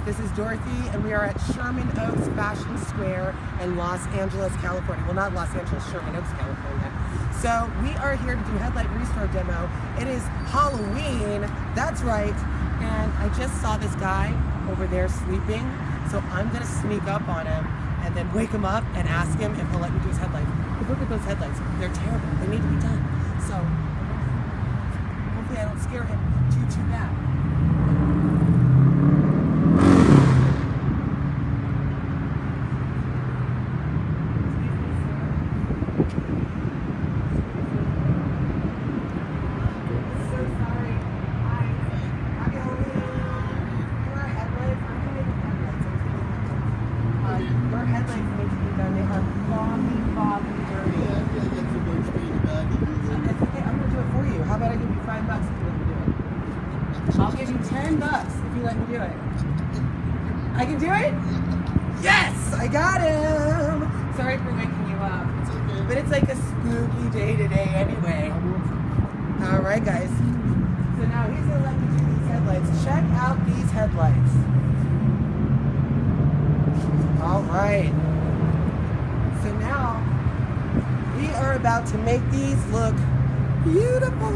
This is Dorothy, and we are at Sherman Oaks Fashion Square in Los Angeles, California. Well, not Los Angeles, Sherman Oaks, California. So we are here to do Headlight Restore demo. It is Halloween, that's right. And I just saw this guy over there sleeping, so I'm gonna sneak up on him and then wake him up and ask him if he'll let me do his headlights. But look at those headlights, they're terrible. They need to be done. So hopefully I don't scare him too bad. I'll give you $10 if you let me do it. I can do it? Yes! I got him! Sorry for waking you up. It's okay. But it's like a spooky day today anyway. Alright guys. So now he's gonna let me do these headlights. Check out these headlights. Alright. So now we are about to make these look beautiful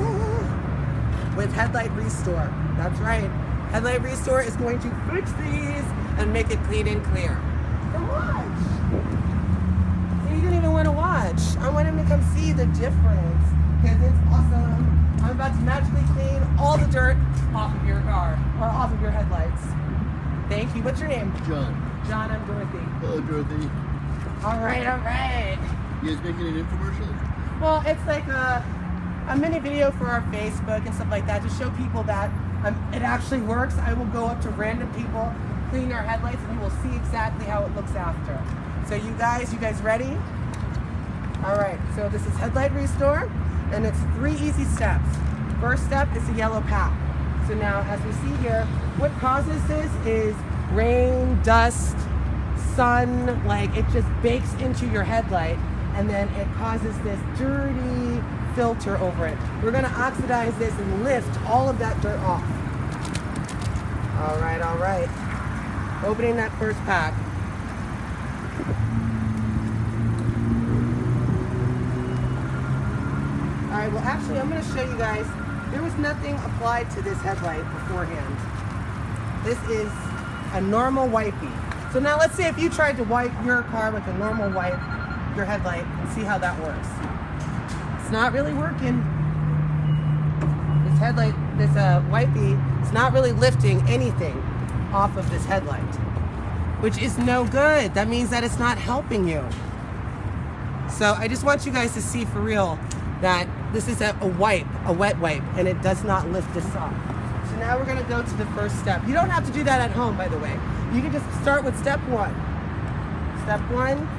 with Headlight Restore. That's right. Headlight Restore is going to fix these and make it clean and clear. Come watch. So you didn't even want to watch. I want him to come see the difference because it's awesome. I'm about to magically clean all the dirt off of your car or off of your headlights. Thank you. What's your name? John. John, I'm Dorothy. Hello, Dorothy. All right, all right. You guys making an infomercial? Well, it's like a mini video for our Facebook and stuff like that to show people that it actually works. I will go up to random people, clean their headlights, and you will see exactly how it looks after. So you guys ready? All right, so this is Headlight Restore, and it's 3 easy steps. First step is the yellow pack. So now, as we see here, what causes this is rain, dust, sun, like it just bakes into your headlight, and then it causes this dirty filter over it. We're going to oxidize this and lift all of that dirt off. All right. Opening that first pack. All right, well actually I'm going to show you guys, there was nothing applied to this headlight beforehand. This is a normal wipey. So now let's say if you tried to wipe your car with a normal wipe, your headlight, and see how that works. It's not really working. This headlight, this wipey, it's not really lifting anything off of this headlight, which is no good. That means that it's not helping you. So I just want you guys to see for real that this is a wipe, a wet wipe, and it does not lift this off. So now we're gonna go to the first step. You don't have to do that at home, by the way. You can just start with step 1. Step 1.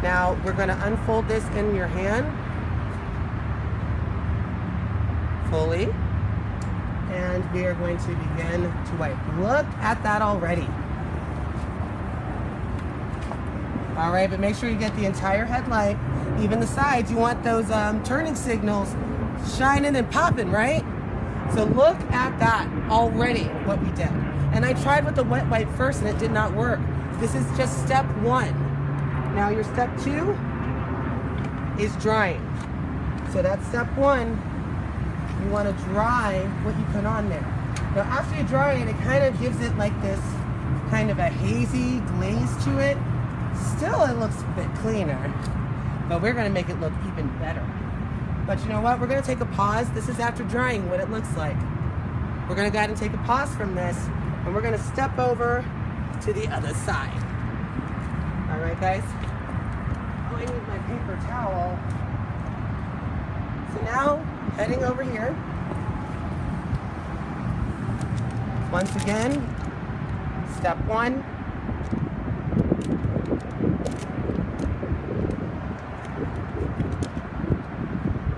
Now we're going to unfold this in your hand fully, and we are going to begin to wipe. Look at that already. All right, but make sure you get the entire headlight, even the sides. You want those turning signals shining and popping, right? So look at that already, what we did. And I tried with the wet wipe first and it did not work. This is just step 1. Now your step 2 is drying. So that's step 1. You want to dry what you put on there. Now after you dry it, it kind of gives it like this kind of a hazy glaze to it. Still it looks a bit cleaner, but we're going to make it look even better. But you know what? We're going to take a pause. This is after drying what it looks like. We're going to go ahead and take a pause from this, and we're going to step over to the other side. All right, guys. Oh, I need my paper towel. So now, heading over here. Once again, step 1.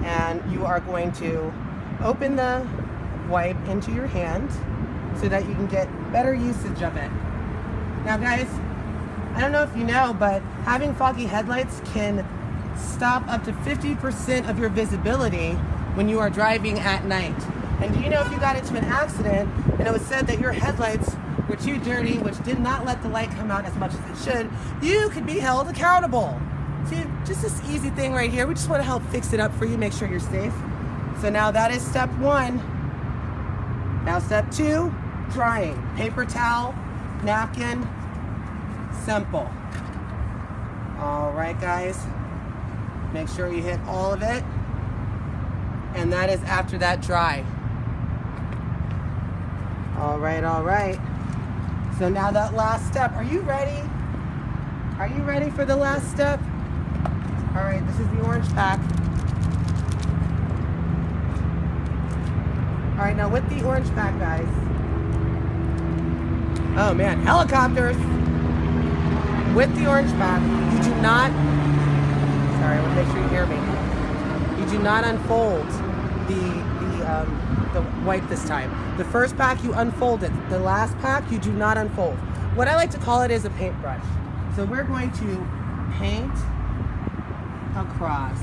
And you are going to open the wipe into your hand so that you can get better usage of it. Now guys, I don't know if you know, but having foggy headlights can stop up to 50% of your visibility when you are driving at night. And do you know if you got into an accident and it was said that your headlights were too dirty, which did not let the light come out as much as it should, you could be held accountable. See, just this easy thing right here. We just want to help fix it up for you, make sure you're safe. So now that is step 1. Now step 2, drying. Paper towel, napkin, simple. All right, guys. Make sure you hit all of it. And that is after that dry. All right, all right. So now that last step, are you ready? Are you ready for the last step? All right, this is the orange pack. All right, now with the orange pack, guys. Oh man, helicopters. With the orange pack, you do not, sorry, I want to make sure you hear me. You do not unfold the white this time. The first pack, you unfold it. The last pack, you do not unfold. What I like to call it is a paintbrush. So we're going to paint across.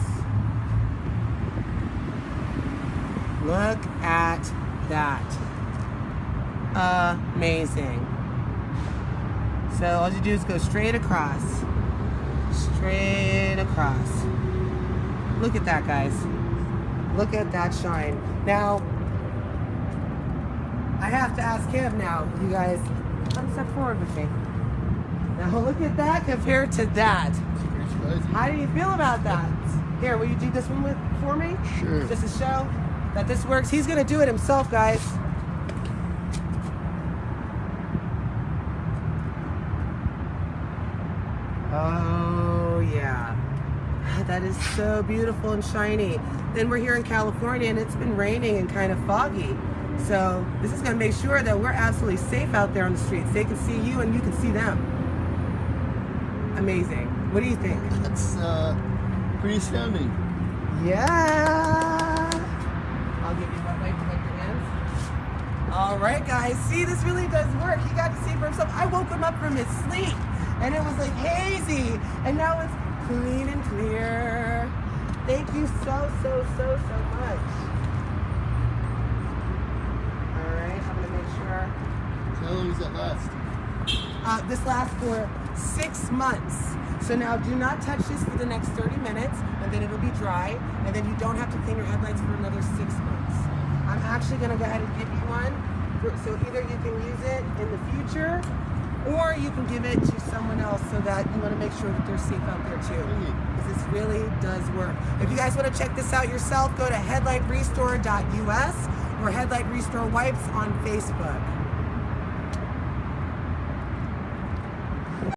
Look at that. Amazing. So all you do is go straight across. Straight across. Look at that, guys. Look at that shine. Now, I have to ask him now, you guys, come step forward with me. Now look at that compared to that. How do you feel about that? Here, will you do this one for me? Sure. Just to show that this works. He's gonna do it himself, guys. Oh yeah. That is so beautiful and shiny. Then we're here in California and it's been raining and kind of foggy. So this is gonna make sure that we're absolutely safe out there on the streets. They can see you and you can see them. Amazing. What do you think? That's pretty astounding. Yeah. I'll give you one wipe to wipe your hands. All right, guys. See, this really does work. He got to see for himself. I woke him up from his sleep and it was like hazy. And now it's clean and clear. Thank you so much. All right, I'm gonna make sure. So how long does that last? This lasts for 6 months. So now do not touch this for the next 30 minutes and then it'll be dry and then you don't have to clean your headlights for another 6 months. I'm actually gonna go ahead and give you one. So either you can use it in the future or you can give it to someone else so that you wanna make sure that they're safe out there too. Because this really does work. If you guys wanna check this out yourself, go to headlightrestore.us or Headlight Restore Wipes on Facebook.